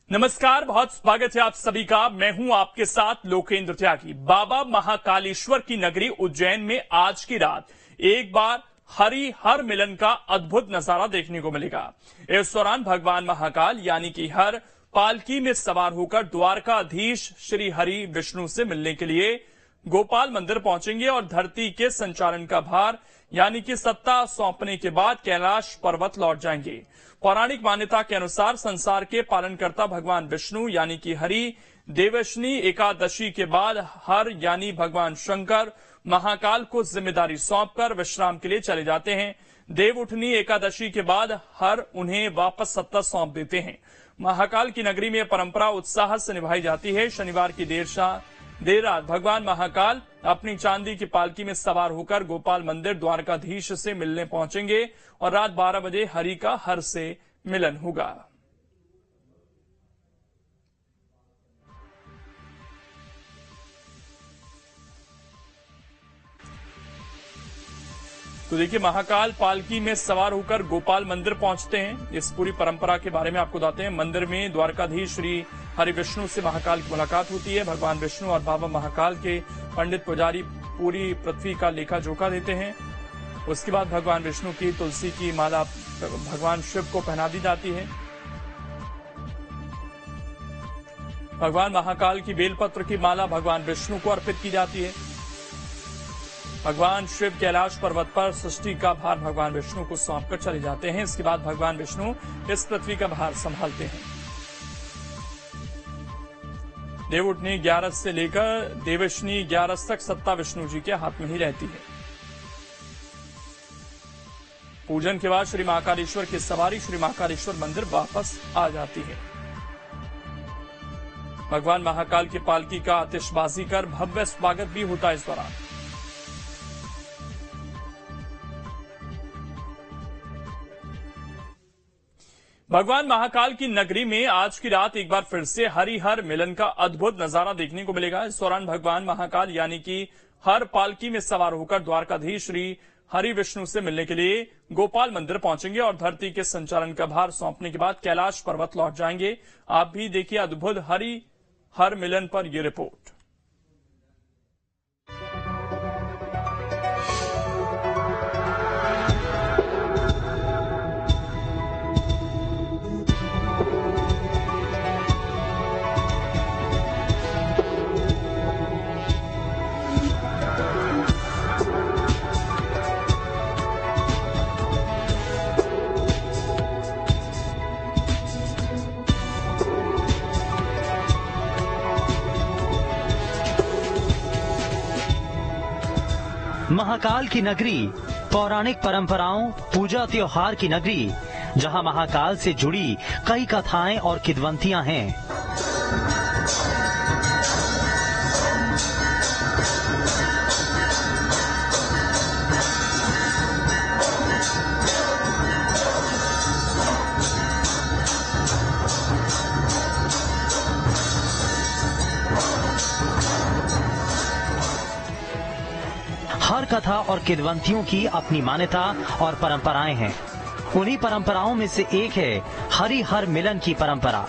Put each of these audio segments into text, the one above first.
नमस्कार, बहुत स्वागत है आप सभी का। मैं हूं आपके साथ लोकेंद्र त्यागी। बाबा महाकालेश्वर की नगरी उज्जैन में आज की रात एक बार हरि हर मिलन का अद्भुत नजारा देखने को मिलेगा। इस दौरान भगवान महाकाल यानी कि हर पालकी में सवार होकर द्वारकाधीश श्री हरि विष्णु से मिलने के लिए गोपाल मंदिर पहुंचेंगे और धरती के संचालन का भार यानी कि सत्ता सौंपने के बाद कैलाश पर्वत लौट जाएंगे। पौराणिक मान्यता के अनुसार संसार के पालनकर्ता भगवान विष्णु यानी कि हरि देवशनी एकादशी के बाद हर यानी भगवान शंकर महाकाल को जिम्मेदारी सौंपकर विश्राम के लिए चले जाते हैं। देवउठनी एकादशी के बाद हर उन्हें वापस सत्ता सौंप देते हैं। महाकाल की नगरी में परंपरा उत्साह से निभाई जाती है। शनिवार की देर रात भगवान महाकाल अपनी चांदी की पालकी में सवार होकर गोपाल मंदिर द्वारकाधीश से मिलने पहुंचेंगे और रात 12 बजे हरि का हर से मिलन होगा। तो देखिए, महाकाल पालकी में सवार होकर गोपाल मंदिर पहुंचते हैं। इस पूरी परंपरा के बारे में आपको बताते हैं। मंदिर में द्वारकाधीश श्री हरि विष्णु से महाकाल की मुलाकात होती है। भगवान विष्णु और बाबा महाकाल के पंडित पुजारी पूरी पृथ्वी का लेखा जोखा देते हैं। उसके बाद भगवान विष्णु की तुलसी की माला भगवान शिव को पहना दी जाती है। भगवान महाकाल की बेलपत्र की माला भगवान विष्णु को अर्पित की जाती है। भगवान शिव कैलाश पर्वत पर सृष्टि का भार भगवान विष्णु को सौंपकर चले जाते हैं। इसके बाद भगवान विष्णु इस पृथ्वी का भार संभालते हैं। देवउठनी 11 से लेकर देवशनी 11 तक सत्ता विष्णु जी के हाथ में ही रहती है। पूजन के बाद श्री महाकालेश्वर की सवारी श्री महाकालेश्वर मंदिर वापस आ जाती है। भगवान महाकाल की पालकी का आतिशबाजी कर भव्य स्वागत भी होता है। इस दौरान भगवान महाकाल की नगरी में आज की रात एक बार फिर से हरि हर मिलन का अद्भुत नजारा देखने को मिलेगा। इस दौरान भगवान महाकाल यानी कि हर पालकी में सवार होकर द्वारकाधीश श्री हरि विष्णु से मिलने के लिए गोपाल मंदिर पहुंचेंगे और धरती के संचालन का भार सौंपने के बाद कैलाश पर्वत लौट जाएंगे। आप भी देखिए अद्भुत हरि हर मिलन पर यह रिपोर्ट। महाकाल की नगरी पौराणिक परंपराओं, पूजा त्योहार की नगरी, जहां महाकाल से जुड़ी कई कथाएं और किंवदंतियां हैं। हर कथा और किंवदंतियों की अपनी मान्यता और परंपराएं हैं। उन्हीं परंपराओं में से एक है हरि हर मिलन की परंपरा।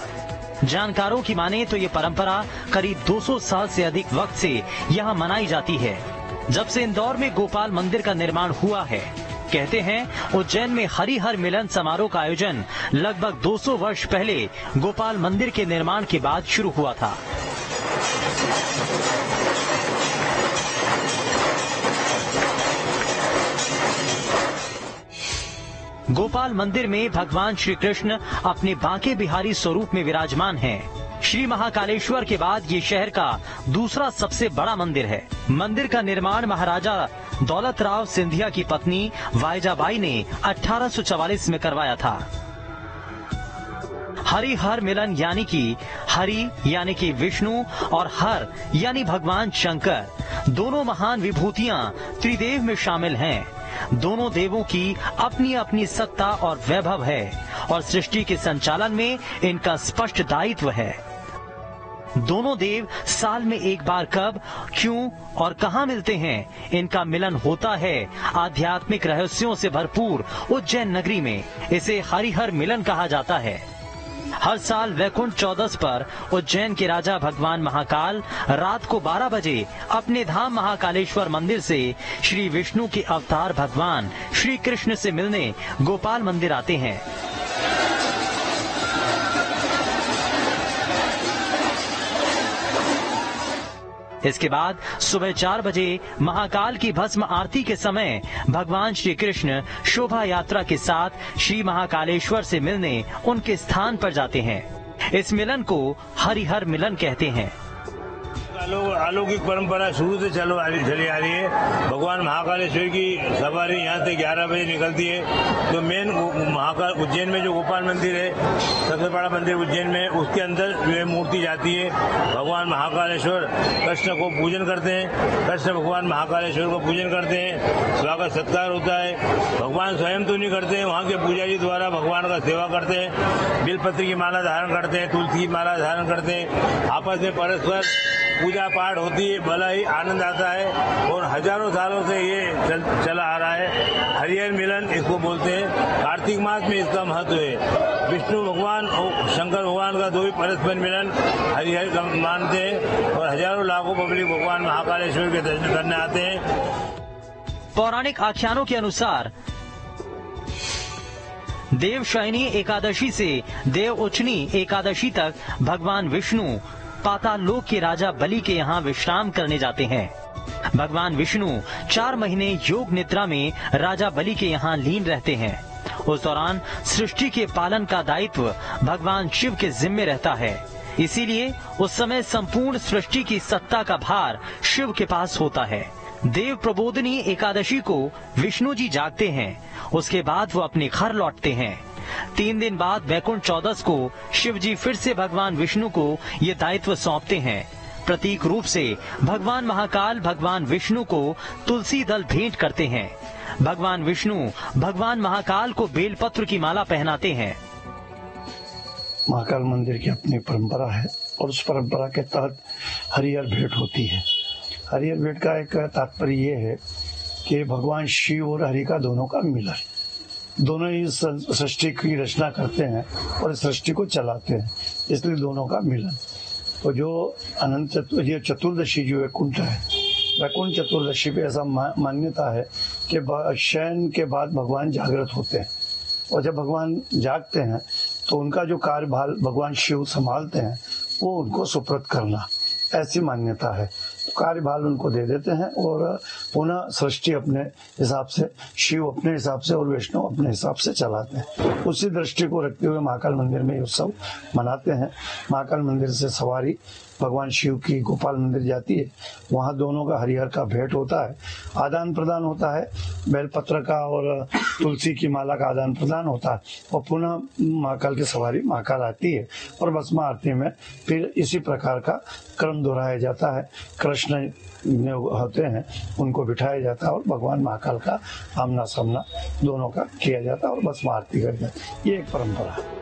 जानकारों की माने तो ये परंपरा करीब 200 साल से अधिक वक्त से यहाँ मनाई जाती है, जब से इंदौर में गोपाल मंदिर का निर्माण हुआ है। कहते हैं उज्जैन में हरि हर मिलन समारोह का आयोजन लगभग 200 वर्ष पहले गोपाल मंदिर के निर्माण के बाद शुरू हुआ था। गोपाल मंदिर में भगवान श्री कृष्ण अपने बांके बिहारी स्वरूप में विराजमान हैं। श्री महाकालेश्वर के बाद ये शहर का दूसरा सबसे बड़ा मंदिर है। मंदिर का निर्माण महाराजा दौलत राव सिंधिया की पत्नी वायजाबाई ने 1844 में करवाया था। हरि हर मिलन यानी कि हरि यानी कि विष्णु और हर यानी भगवान शंकर, दोनों महान विभूतियां त्रिदेव में शामिल हैं। दोनों देवों की अपनी अपनी सत्ता और वैभव है और सृष्टि के संचालन में इनका स्पष्ट दायित्व है। दोनों देव साल में एक बार कब, क्यों और कहां मिलते हैं, इनका मिलन होता है आध्यात्मिक रहस्यों से भरपूर उज्जैन नगरी में। इसे हरि हर मिलन कहा जाता है। हर साल वैकुंठ चौदस पर उज्जैन के राजा भगवान महाकाल रात को 12 बजे अपने धाम महाकालेश्वर मंदिर से श्री विष्णु के अवतार भगवान श्री कृष्ण से मिलने गोपाल मंदिर आते हैं। इसके बाद सुबह 4 बजे महाकाल की भस्म आरती के समय भगवान श्री कृष्ण शोभा यात्रा के साथ श्री महाकालेश्वर से मिलने उनके स्थान पर जाते हैं। इस मिलन को हरिहर मिलन कहते हैं। अलौकिक परंपरा शुरू से चली आ रही है। भगवान महाकालेश्वर की सवारी यहाँ से 11 बजे निकलती है। तो मेन महाकाल उज्जैन में जो गोपाल मंदिर है, सबसे बड़ा मंदिर उज्जैन में, उसके अंदर जो है मूर्ति जाती है। भगवान महाकालेश्वर कृष्ण को पूजन करते हैं। कृष्ण भगवान महाकालेश्वर को पूजन करते हैं, स्वागत सत्कार होता है। भगवान स्वयं तो नहीं करते हैं, वहाँ के पुजारी द्वारा भगवान का सेवा करते हैं। बेलपत्र की माला धारण करते हैं, तुलसी की माला धारण करते हैं। आपस में परस्पर पूजा पाठ होती है, बड़ा ही आनंद आता है और हजारों सालों से ये चला आ रहा है। हरिहर मिलन इसको बोलते हैं। कार्तिक मास में इसका महत्व है। विष्णु भगवान और शंकर भगवान का दो ही परस्पर मिलन हरिहर मानते हैं और हजारों लाखों पब्लिक भगवान महाकालेश्वर के दर्शन करने आते हैं। पौराणिक आख्यानों के अनुसार देवशयनी एकादशी से देव उचनी एकादशी तक भगवान विष्णु पाताल लोक के राजा बलि के यहाँ विश्राम करने जाते हैं। भगवान विष्णु 4 महीने योग निद्रा में राजा बलि के यहाँ लीन रहते हैं। उस दौरान सृष्टि के पालन का दायित्व भगवान शिव के जिम्मे रहता है। इसीलिए उस समय संपूर्ण सृष्टि की सत्ता का भार शिव के पास होता है। देव प्रबोधनी एकादशी को विष्णु जी जागते हैं। उसके बाद वो अपने घर लौटते हैं। 3 दिन बाद वैकुंठ चौदस को शिव जी फिर से भगवान विष्णु को ये दायित्व सौंपते हैं। प्रतीक रूप से भगवान महाकाल भगवान विष्णु को तुलसी दल भेंट करते हैं। भगवान विष्णु भगवान महाकाल को बेलपत्र की माला पहनाते हैं। महाकाल मंदिर की अपनी परंपरा है और उस परंपरा के तहत हरिहर भेंट होती है। हरिहर भेंट का एक तात्पर्य ये है कि भगवान शिव और हरि का दोनों का मिलन, दोनों ही सृष्टि की रचना करते हैं और सृष्टि को चलाते हैं, इसलिए दोनों का मिलन। तो जो ये चतुर्दशी जो वैकुंठ है, वैकुंठ चतुर्दशी पे ऐसा मान्यता है कि शयन के बाद भगवान जागृत होते हैं और जब भगवान जागते हैं तो उनका जो कार्यभार भगवान शिव संभालते हैं वो उनको सुप्रत करना, ऐसी मान्यता है। तो कार्यभार उनको दे देते हैं और पुनः सृष्टि अपने हिसाब से, शिव अपने हिसाब से और विष्णु अपने हिसाब से चलाते हैं। उसी दृष्टि को रखते हुए महाकाल मंदिर में ये उत्सव मनाते हैं। महाकाल मंदिर से सवारी भगवान शिव की गोपाल मंदिर जाती है, वहाँ दोनों का हरिहर का भेंट होता है, आदान प्रदान होता है, बेलपत्र का और तुलसी की माला का आदान प्रदान होता है और पुनः महाकाल की सवारी महाकाल आती है और भस्म आरती में फिर इसी प्रकार का क्रम दोहराया जाता है। कृष्ण होते हैं, उनको बिठाया जाता है और भगवान महाकाल का आमना सामना दोनों का किया जाता है और भस्म आरती कर जाती है। ये एक परंपरा है।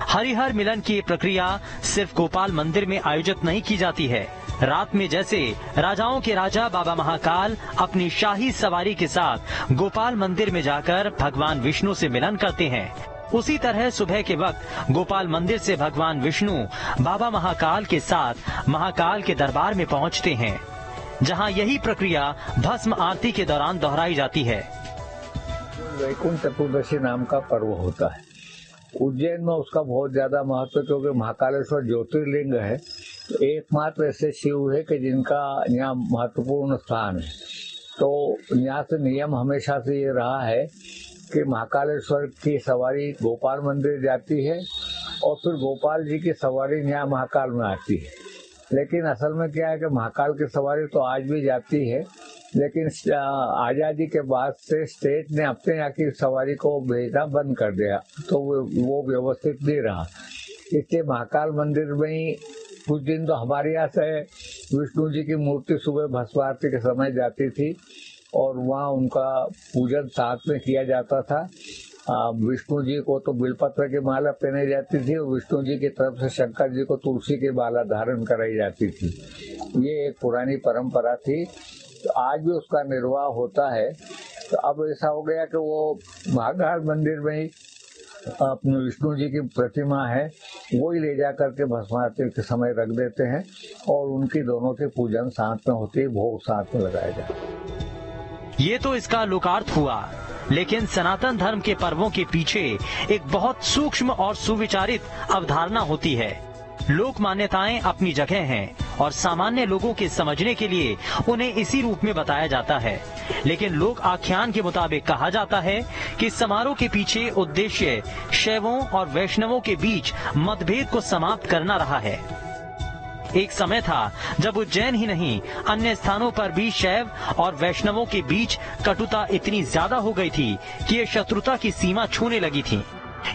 हरिहर मिलन की प्रक्रिया सिर्फ गोपाल मंदिर में आयोजित नहीं की जाती है। रात में जैसे राजाओं के राजा बाबा महाकाल अपनी शाही सवारी के साथ गोपाल मंदिर में जाकर भगवान विष्णु से मिलन करते हैं, उसी तरह सुबह के वक्त गोपाल मंदिर से भगवान विष्णु बाबा महाकाल के साथ महाकाल के दरबार में पहुंचते हैं, जहां यही प्रक्रिया भस्म आरती के दौरान दोहराई जाती है। वैकुंठ चतुर्दशी नाम का पर्व होता है उज्जैन में। उसका बहुत ज्यादा महत्व, क्योंकि महाकालेश्वर ज्योतिर्लिंग है, तो एकमात्र ऐसे शिव है कि जिनका यहाँ महत्वपूर्ण स्थान है। तो यहाँ से नियम हमेशा से ये रहा है कि महाकालेश्वर की सवारी गोपाल मंदिर जाती है और फिर गोपाल जी की सवारी यहाँ महाकाल में आती है। लेकिन असल में क्या है कि महाकाल की सवारी तो आज भी जाती है, लेकिन आजादी के बाद से स्टेट ने अपने यहाँ की सवारी को भेजना बंद कर दिया, तो वो व्यवस्थित नहीं रहा। इसलिए महाकाल मंदिर में ही कुछ दिन तो हमारे यहाँ से विष्णु जी की मूर्ति सुबह भस्म आरती के समय जाती थी और वहाँ उनका पूजन साथ में किया जाता था। विष्णु जी को तो बिलपत्र की माला पहनाई जाती थी और विष्णु जी की तरफ से शंकर जी को तुलसी की माला धारण कराई जाती थी। ये एक पुरानी परंपरा थी, तो आज भी उसका निर्वाह होता है। तो अब ऐसा हो गया कि वो महाकाल मंदिर में ही अपने विष्णु जी की प्रतिमा है वही ले जा करके भस्म आरती के समय रख देते हैं और उनकी दोनों की पूजन साथ में होती है, भोग साथ में लगाया जाता है। ये तो इसका लोकार्थ हुआ, लेकिन सनातन धर्म के पर्वों के पीछे एक बहुत सूक्ष्म और सुविचारित अवधारणा होती है। लोक मान्यताएं अपनी जगह हैं और सामान्य लोगों के समझने के लिए उन्हें इसी रूप में बताया जाता है, लेकिन लोक आख्यान के मुताबिक कहा जाता है कि समारोह के पीछे उद्देश्य शैवों और वैष्णवों के बीच मतभेद को समाप्त करना रहा है। एक समय था जब उज्जैन ही नहीं अन्य स्थानों पर भी शैव और वैष्णवों के बीच कटुता इतनी ज्यादा हो गई थी कि ये शत्रुता की सीमा छूने लगी थी।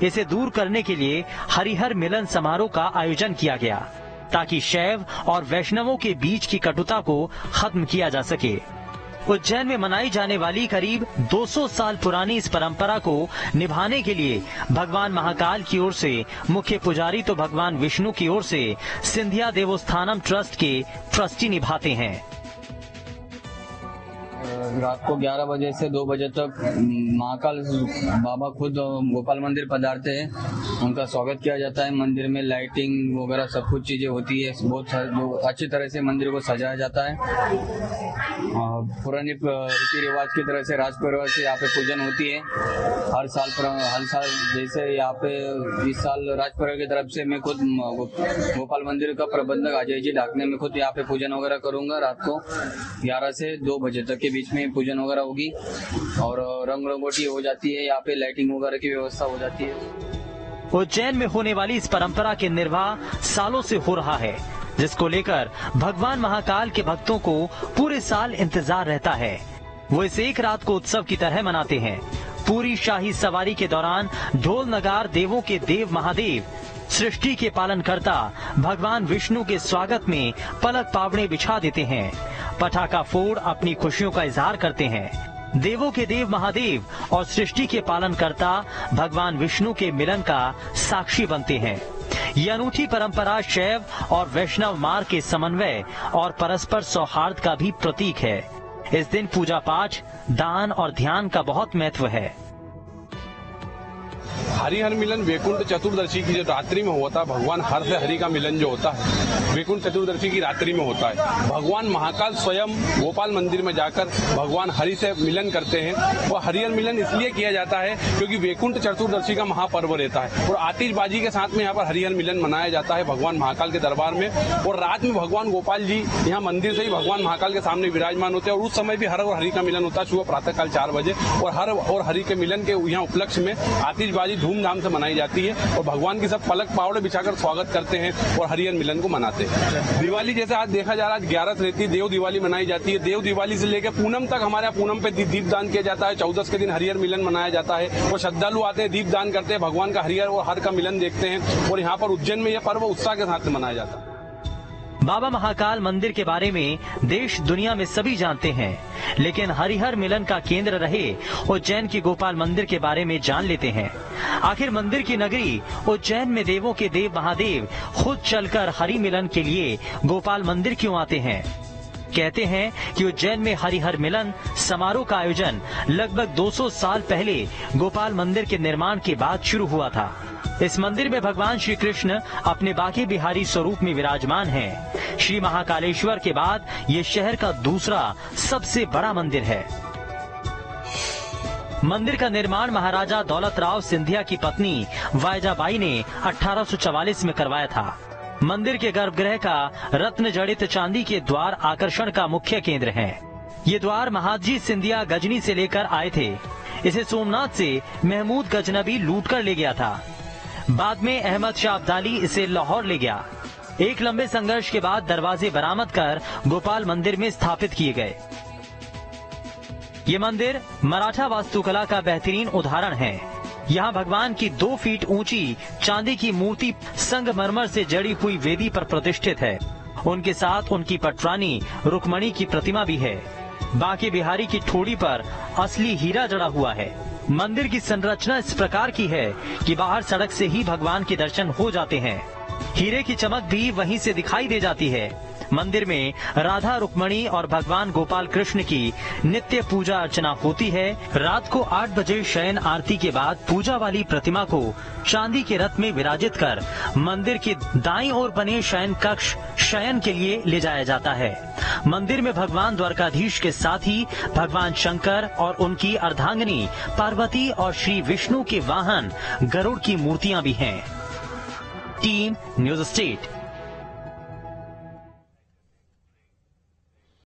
इसे दूर करने के लिए हरिहर मिलन समारोह का आयोजन किया गया ताकि शैव और वैष्णवों के बीच की कटुता को खत्म किया जा सके। उज्जैन में मनाई जाने वाली करीब 200 साल पुरानी इस परंपरा को निभाने के लिए भगवान महाकाल की ओर से मुख्य पुजारी तो भगवान विष्णु की ओर से सिंधिया देवस्थानम ट्रस्ट के ट्रस्टी निभाते हैं। रात को 11 बजे से 2 बजे तक महाकाल बाबा खुद गोपाल मंदिर पधारते हैं, उनका स्वागत किया जाता है। मंदिर में लाइटिंग वगैरह सब कुछ चीजें होती है, बहुत अच्छी तरह से मंदिर को सजाया जाता है। पुरानी रीति रिवाज की तरह से राज परिवार से यहाँ पे पूजन होती है। हर साल जैसे यहाँ पे इस साल राज परिवार की तरफ से मैं खुद गोपाल मंदिर का प्रबंधक अजय जी ढाकने में खुद यहाँ पे पूजन वगैरह करूंगा। रात को 11 से 2 बजे तक के बीच में पूजन वगैरह होगी और रंग रंगोटी हो जाती है, यहाँ पे लाइटिंग वगैरह की व्यवस्था हो जाती है। उज्जैन में होने वाली इस परंपरा के निर्वाह सालों से हो रहा है, जिसको लेकर भगवान महाकाल के भक्तों को पूरे साल इंतजार रहता है। वो इस एक रात को उत्सव की तरह मनाते हैं। पूरी शाही सवारी के दौरान ढोल नगार देवों के देव महादेव सृष्टि के पालनकर्ता भगवान विष्णु के स्वागत में पलक पावड़े बिछा देते हैं। पटाखा फोड़ अपनी खुशियों का इजहार करते हैं। देवों के देव महादेव और सृष्टि के पालनकर्ता भगवान विष्णु के मिलन का साक्षी बनते हैं। ये अनूठी परंपरा शैव और वैष्णव मार्ग के समन्वय और परस्पर सौहार्द का भी प्रतीक है। इस दिन पूजा पाठ, दान और ध्यान का बहुत महत्व है। हरिहर मिलन वैकुंठ चतुर्दशी की जो रात्रि में होता है, भगवान हर से हरि का मिलन जो होता है वैकुंठ चतुर्दशी की रात्रि में होता है। भगवान महाकाल स्वयं गोपाल मंदिर में जाकर भगवान हरि से मिलन करते हैं। वह हरिहर मिलन इसलिए किया जाता है क्योंकि वैकुंठ चतुर्दशी का महापर्व रहता है और आतिशबाजी के साथ में यहाँ पर हरिहर मिलन मनाया जाता है भगवान महाकाल के दरबार में। और रात में भगवान गोपाल जी यहाँ मंदिर से ही भगवान महाकाल के सामने विराजमान होते हैं और उस समय भी हर और हरि का मिलन होता है सुबह प्रातःकाल 4 बजे। और हर और हरि के मिलन के यहाँ उपलक्ष्य में आतिशबाजी धूमधाम से मनाई जाती है और भगवान की सब पलक पावड़े बिछाकर स्वागत करते हैं और हरिहर मिलन को मनाते हैं। दिवाली जैसे आज देखा जा रहा है 11 रहती है, देव दिवाली मनाई जाती है। देव दिवाली से लेकर पूनम तक हमारे यहाँ पूनम पे दीपदान किया जाता है। 14 के दिन हरिहर मिलन मनाया जाता है और श्रद्धालु आते हैं, दीपदान करते हैं, भगवान का हरिहर और हर का मिलन देखते हैं और यहाँ पर उज्जैन में यह पर्व उत्साह के साथ मनाया जाता है। बाबा महाकाल मंदिर के बारे में देश दुनिया में सभी जानते हैं, लेकिन हरिहर मिलन का केंद्र रहे उज्जैन की गोपाल मंदिर के बारे में जान लेते हैं। आखिर मंदिर की नगरी उज्जैन में देवों के देव महादेव खुद चलकर हरि मिलन के लिए गोपाल मंदिर क्यों आते हैं? कहते हैं कि उज्जैन में हरिहर मिलन समारोह का आयोजन लगभग 200 साल पहले गोपाल मंदिर के निर्माण के बाद शुरू हुआ था। इस मंदिर में भगवान श्री कृष्ण अपने बांके बिहारी स्वरूप में विराजमान हैं। श्री महाकालेश्वर के बाद ये शहर का दूसरा सबसे बड़ा मंदिर है। मंदिर का निर्माण महाराजा दौलत राव सिंधिया की पत्नी वायजाबाई ने 1844 में करवाया था। मंदिर के गर्भगृह का रत्न जड़ित चांदी के द्वार आकर्षण का मुख्य केंद्र हैं। ये द्वार महादजी सिंधिया गजनी से लेकर आए थे। इसे सोमनाथ से महमूद गजनबी लूट कर ले गया था। बाद में अहमद शाह अब्दाली इसे लाहौर ले गया। एक लंबे संघर्ष के बाद दरवाजे बरामद कर गोपाल मंदिर में स्थापित किए गए। ये मंदिर मराठा वास्तुकला का बेहतरीन उदाहरण है। यहाँ भगवान की 2 फीट ऊंची चांदी की मूर्ति संगमरमर से जड़ी हुई वेदी पर प्रतिष्ठित है। उनके साथ उनकी पटरानी रुक्मणी की प्रतिमा भी है। बांके बिहारी की ठोड़ी पर असली हीरा जड़ा हुआ है। मंदिर की संरचना इस प्रकार की है कि बाहर सड़क से ही भगवान के दर्शन हो जाते हैं। हीरे की चमक भी वहीं से दिखाई दे जाती है। मंदिर में राधा रुक्मणी और भगवान गोपाल कृष्ण की नित्य पूजा अर्चना होती है। रात को 8 बजे शयन आरती के बाद पूजा वाली प्रतिमा को चांदी के रथ में विराजित कर मंदिर के दाईं ओर बने शयन कक्ष शयन के लिए ले जाया जाता है। मंदिर में भगवान द्वारकाधीश के साथ ही भगवान शंकर और उनकी अर्धांगिनी पार्वती और श्री विष्णु के वाहन गरुड़ की मूर्तियां भी हैं। Team news state.